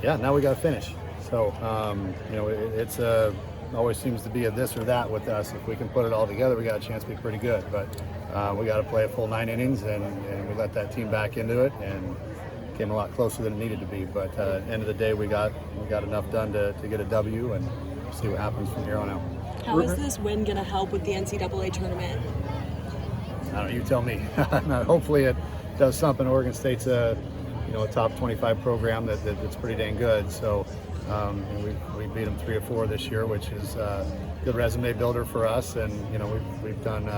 yeah, now we got to finish. So, it's always seems to be a this or that with us. If we can put it all together, we got a chance to be pretty good. But we got to play a full 9 innings, and we let that team back into it, and came a lot closer than it needed to be. But at the end of the day, we got enough done to get a W, and see what happens from here on out. How is this win going to help with the NCAA tournament? I don't know, you tell me. Hopefully it does something. Oregon State's a top 25 program that's pretty dang good. So we beat them 3 or 4 this year, which is a good resume builder for us. And we've done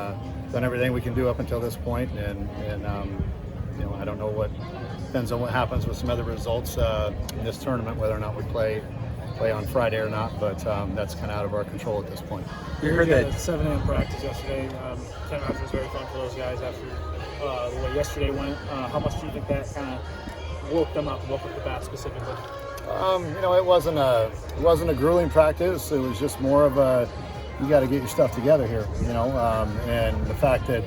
everything we can do up until this point. And I don't know what depends on what happens with some other results in this tournament, whether or not we play on Friday or not, but that's kind of out of our control at this point. We heard that 7 a.m. practice yesterday. Ken Rogers was very fun for those guys after the way yesterday went. How much do you think that kind of woke them up with the bat specifically? It wasn't a grueling practice. It was just more of a, you got to get your stuff together here, and the fact that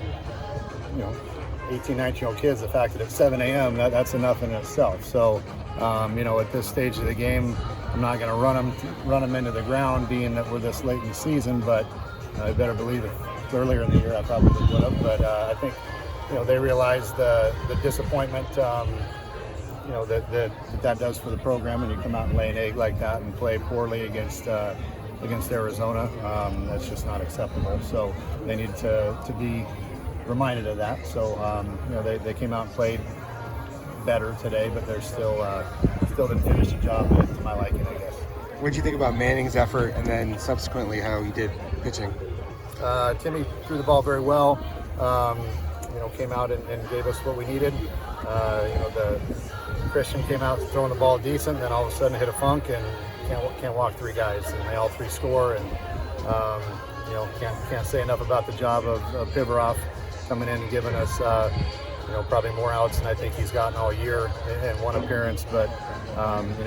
18, 19-year-old kids, the fact that it's 7 a.m., that's enough in itself. So, at this stage of the game, I'm not going to run them into the ground, being that we're this late in the season. But I better believe it. Earlier in the year, I probably would have. But I think, they realize the disappointment, that does for the program, and you come out and lay an egg like that and play poorly against Arizona. That's just not acceptable. So they need to be reminded of that. So they came out and played better today, but they're still didn't finish the job to my liking, I guess. What did you think about Manning's effort, and then subsequently how he did pitching? Timmy threw the ball very well. Came out and gave us what we needed. The Christian came out throwing the ball decent, then all of a sudden hit a funk and can't walk 3 guys, and they all 3 score. And can't say enough about the job of Pivarov coming in and giving us probably more outs than I think he's gotten all year in one appearance. But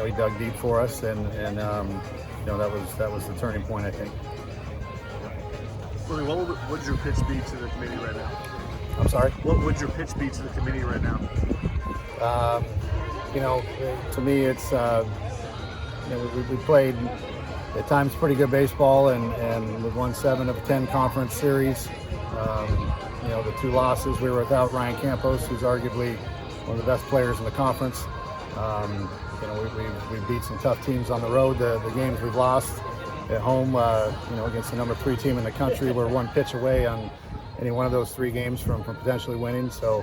he dug deep for us, and that was the turning point, I think. Willie, what would your pitch be to the committee right now? I'm sorry? What would your pitch be to the committee right now? To me, it's we played at times pretty good baseball, and we've won 7 of 10 conference series. The 2 losses, we were without Ryan Campos, who's arguably one of the best players in the conference. We beat some tough teams on the road. The games we've lost at home, against the number 3 team in the country, we're 1 pitch away on any one of those 3 games from potentially winning. So,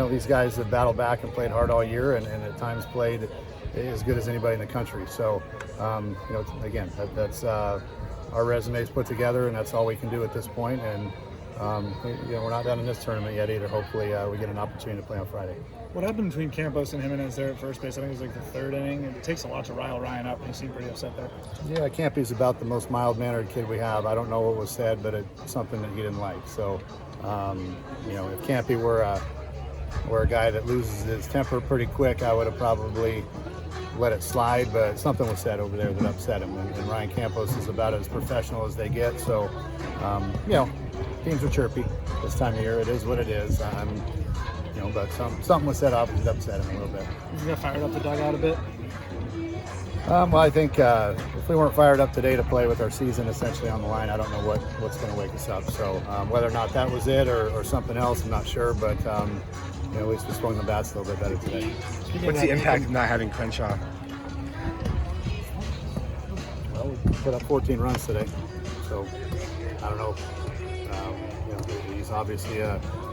these guys have battled back and played hard all year, and at times played as good as anybody in the country. So, again, that's our resumes put together, and that's all we can do at this point. And we're not done in this tournament yet either. Hopefully, we get an opportunity to play on Friday. What happened between Campos and Jimenez there at first base? I think it was like the 3rd inning. It takes a lot to rile Ryan up, and he seemed pretty upset there. Yeah, Campy's about the most mild-mannered kid we have. I don't know what was said, but it's something that he didn't like. So, if Campy were a guy that loses his temper pretty quick, I would have probably let it slide. But something was said over there that upset him. And Ryan Campos is about as professional as they get. So, teams are chirpy this time of year. It is what it is. But something was said off and upset him a little bit. You got fired up the dugout a bit? Well, I think if we weren't fired up today to play with our season essentially on the line, I don't know what's going to wake us up. So whether or not that was it or something else, I'm not sure. But at least we swung the bats a little bit better today. What's the impact of not having Crenshaw? Well, we put up 14 runs today. So I don't know. He's obviously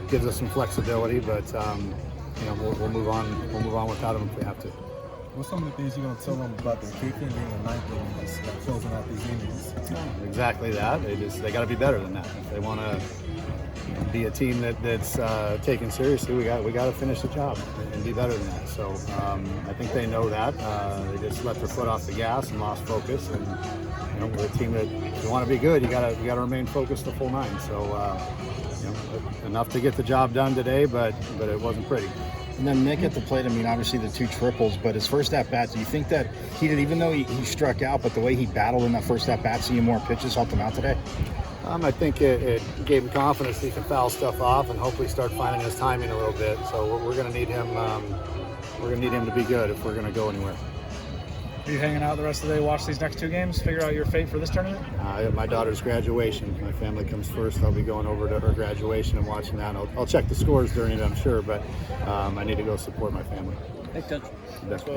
gives us some flexibility, but we'll move on. We'll move on without him if we have to. What's some of the things you're going to tell them about their kicking being a 9th inning that's closing out these innings? Exactly that. They got to be better than that. If they want to be a team that's taken seriously, we got to finish the job and be better than that. So I think they know that. They just let their foot off the gas and lost focus. And we're a team that, if you want to be good, you got to remain focused the full 9. So enough to get the job done today, but it wasn't pretty. And then Nick at the plate, obviously the 2 triples, but his first at-bat, do you think that he did, even though he struck out, but the way he battled in that first at-bat, seeing more pitches helped him out today? I think it gave him confidence that he can foul stuff off and hopefully start finding his timing a little bit. So we're going to need him. We're going to need him to be good if we're going to go anywhere. Are you hanging out the rest of the day, watch these next 2 games, figure out your fate for this tournament? I have my daughter's graduation. My family comes first. I'll be going over to her graduation and watching that. I'll check the scores during it, I'm sure, but I need to go support my family. Thanks, Coach. Yeah.